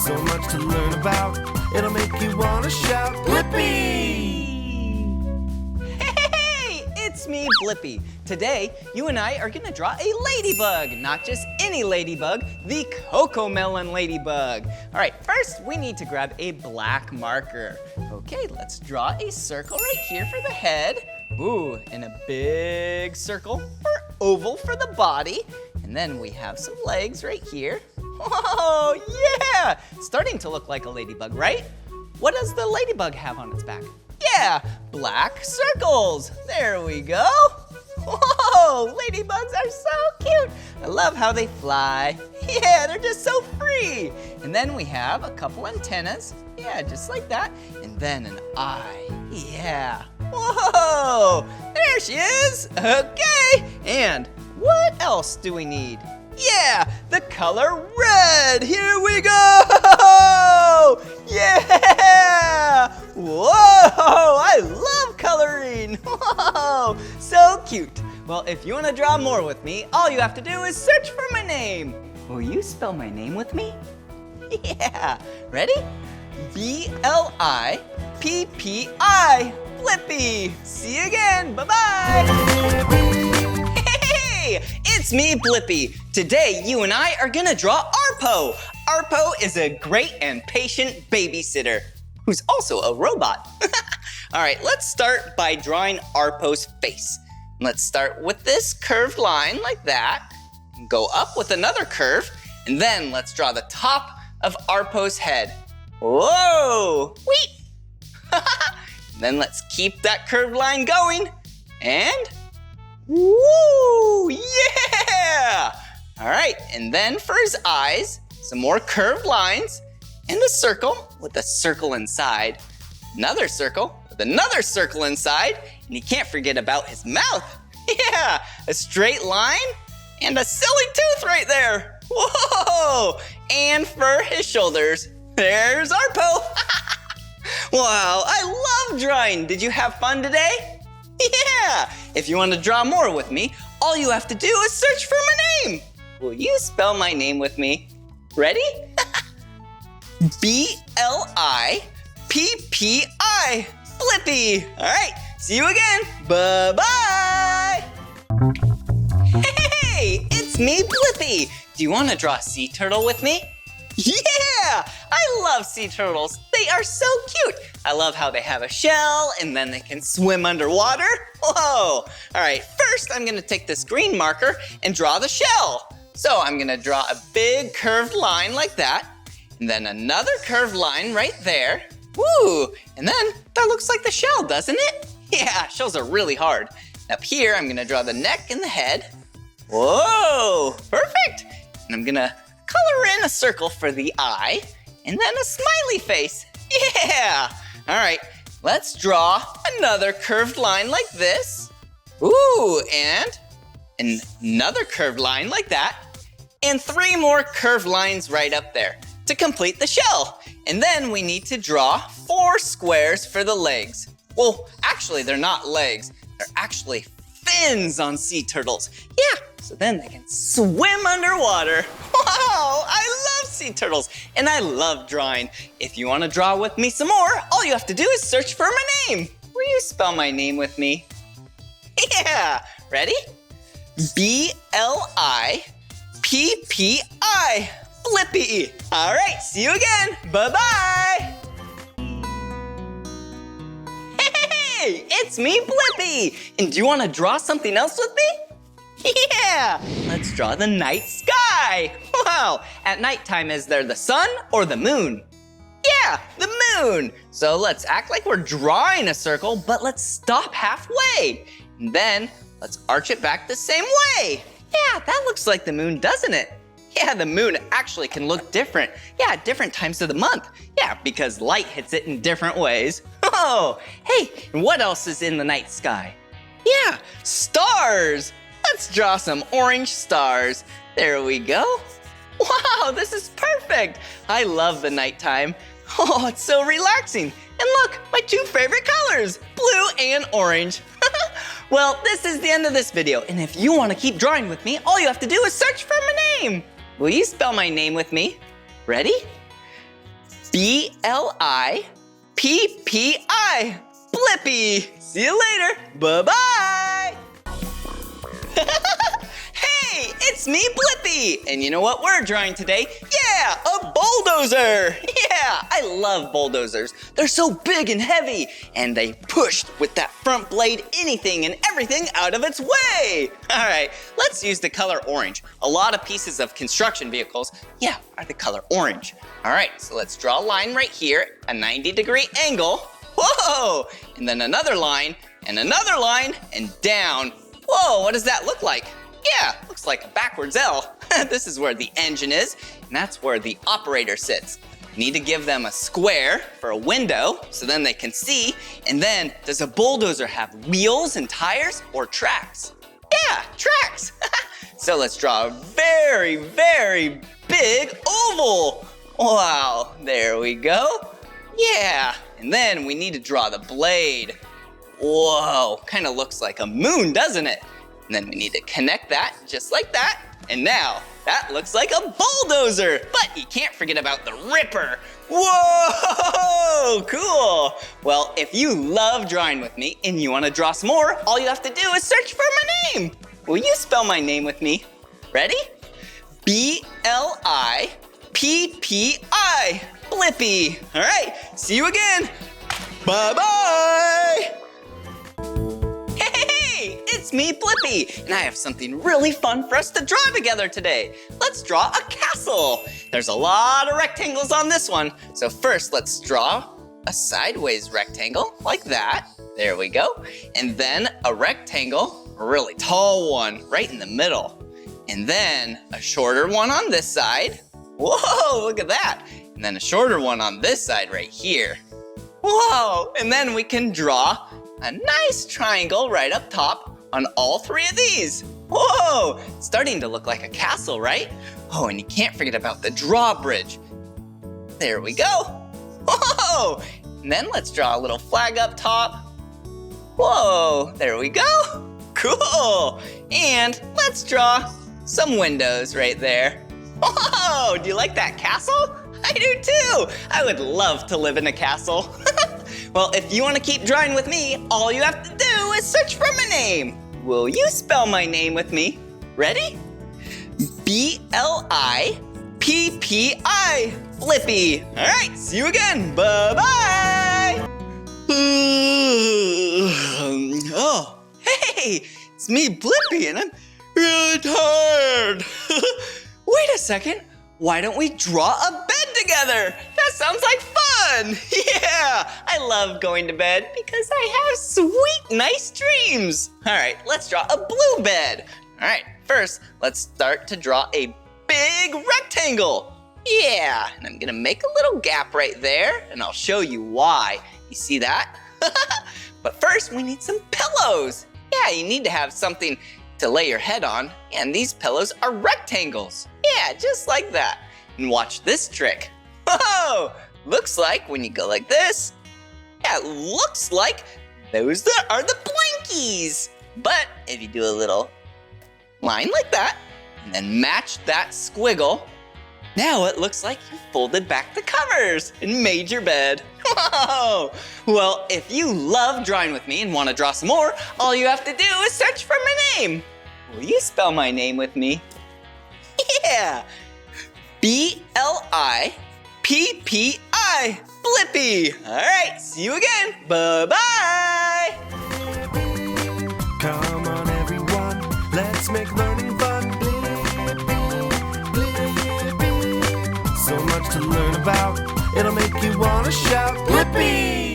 so much to learn about. It'll make you want to shout, Blippi! Hey, it's me, Blippi. Today, you and I are gonna draw a ladybug. Not just any ladybug, the cocoa melon ladybug. All right, first we need to grab a black marker. Okay, let's draw a circle right here for the head. Ooh, and a big circle or oval for the body. And then we have some legs right here. Whoa, yeah! Starting to look like a ladybug, right? What does the ladybug have on its back? Yeah, black circles. There we go. Whoa, ladybugs are so cute. I love how they fly. Yeah, they're just so free. And then we have a couple antennas. Yeah, just like that. And then an eye. Yeah. Whoa, there she is. Okay, and what else do we need? Yeah, the color red. Here we go. Yeah. Whoa, I love coloring. Whoa, so cute. Well, if you want to draw more with me, all you have to do is search for my name. Will you spell my name with me? Yeah, ready? B-L-I-P-P-I, Blippi. See you again, bye-bye. Hey, it's me, Blippi. Today, you and I are gonna draw Arpo. Arpo is a great and patient babysitter who's also a robot. All right, let's start by drawing Arpo's face. Let's start with this curved line like that, go up with another curve, and then let's draw the top of Arpo's head. Whoa, wait. Then let's keep that curved line going, and woo, yeah! All right, and then for his eyes, some more curved lines, and a circle with a circle inside, another circle with another circle inside, and you can't forget about his mouth. Yeah, a straight line and a silly tooth right there. Whoa! And for his shoulders, there's Arpo. Wow, I love drawing. Did you have fun today? Yeah, if you want to draw more with me, all you have to do is search for my name. Will you spell my name with me? Ready? B-L-I-P-P-I, Blippi. All right, see you again. Bye-bye. Hey, it's me, Blippi. Do you want to draw a sea turtle with me? Yeah, I love sea turtles. They are so cute. I love how they have a shell and then they can swim underwater. Whoa. All right, first I'm gonna take this green marker and draw the shell. So I'm gonna draw a big curved line like that, and then another curved line right there. Woo, and then that looks like the shell, doesn't it? Yeah, shells are really hard. Up here, I'm gonna draw the neck and the head. Whoa, perfect. And I'm gonna color in a circle for the eye, and then a smiley face. Yeah, all right, let's draw another curved line like this. Ooh, and another curved line like that, and 3 more curved lines right up there to complete the shell. And then we need to draw 4 squares for the legs. Well, actually, they're not legs. They're actually fins on sea turtles. Yeah, so then they can swim underwater. Wow, I love sea turtles, and I love drawing. If you want to draw with me some more, all you have to do is search for my name. Will you spell my name with me? Yeah, ready? B-L-I-P-P-I, Blippi. All right, see you again. Bye-bye. Hey, it's me, Blippi. And do you want to draw something else with me? Yeah, let's draw the night sky. Wow, at nighttime, is there the sun or the moon? Yeah, the moon. So let's act like we're drawing a circle, but let's stop halfway. And then let's arch it back the same way. Yeah, that looks like the moon, doesn't it? Yeah, the moon actually can look different. Yeah, at different times of the month. Yeah, because light hits it in different ways. Oh, hey, and what else is in the night sky? Yeah, stars. Let's draw some orange stars. There we go. Wow, this is perfect. I love the nighttime. Oh, it's so relaxing. And look, my 2 favorite colors, blue and orange. Well, this is the end of this video. And if you want to keep drawing with me, all you have to do is search for my name. Will you spell my name with me? Ready? B-L-I-P-P-I. Blippi. See you later. Bye-bye. Hey, it's me, Blippi. And you know what we're drawing today? Yeah, a bulldozer. Yeah, I love bulldozers. They're so big and heavy, and they push with that front blade anything and everything out of its way. All right, let's use the color orange. A lot of pieces of construction vehicles, yeah, are the color orange. All right, so let's draw a line right here, a 90-degree angle. Whoa, and then another line, and down. Whoa, what does that look like? Yeah, looks like a backwards L. This is where the engine is, and that's where the operator sits. You need to give them a square for a window so then they can see. And then, does a bulldozer have wheels and tires or tracks? Yeah, tracks. So let's draw a very, very big oval. Wow, there we go. Yeah, and then we need to draw the blade. Whoa, kind of looks like a moon, doesn't it? And then we need to connect that just like that. And now that looks like a bulldozer, but you can't forget about the ripper. Whoa, cool. Well, if you love drawing with me and you want to draw some more, all you have to do is search for my name. Will you spell my name with me? Ready? B-L-I-P-P-I, Blippi. All right, see you again. Bye-bye. Hey, it's me, Blippi, and I have something really fun for us to draw together today. Let's draw a castle. There's a lot of rectangles on this one. So first, let's draw a sideways rectangle like that. There we go. And then a rectangle, a really tall one right in the middle. And then a shorter one on this side. Whoa, look at that. And then a shorter one on this side right here. Whoa, and then we can draw a nice triangle right up top on all three of these. Whoa, it's starting to look like a castle, right? Oh, and you can't forget about the drawbridge. There we go. Whoa, and then let's draw a little flag up top. Whoa, there we go. Cool, and let's draw some windows right there. Whoa, do you like that castle? I do too. I would love to live in a castle. Well, if you want to keep drawing with me, all you have to do is search for my name. Will you spell my name with me? Ready? B-L-I-P-P-I, Blippi. All right, see you again. Bye-bye. Oh, hey, it's me, Blippi, and I'm really tired. Wait a second. Why don't we draw a bed together? That sounds like fun. Yeah, I love going to bed because I have sweet, nice dreams. All right, let's draw a blue bed. All right, first, let's start to draw a big rectangle. Yeah, and I'm gonna make a little gap right there, and I'll show you why. You see that? But first, we need some pillows. Yeah, you need to have something to lay your head on, and these pillows are rectangles. Yeah, just like that. And watch this trick. Whoa! Looks like when you go like this, yeah, it looks like those are the blankies. But if you do a little line like that, and then match that squiggle, now it looks like you folded back the covers and made your bed. Whoa! Well, if you love drawing with me and want to draw some more, all you have to do is search for my name. Will you spell my name with me? Yeah! B-L-I-P-P-I, Blippi. All right, see you again. Bye-bye. Come on, everyone, let's make learning fun. So much to learn about, it'll make you want to shout, Blippi!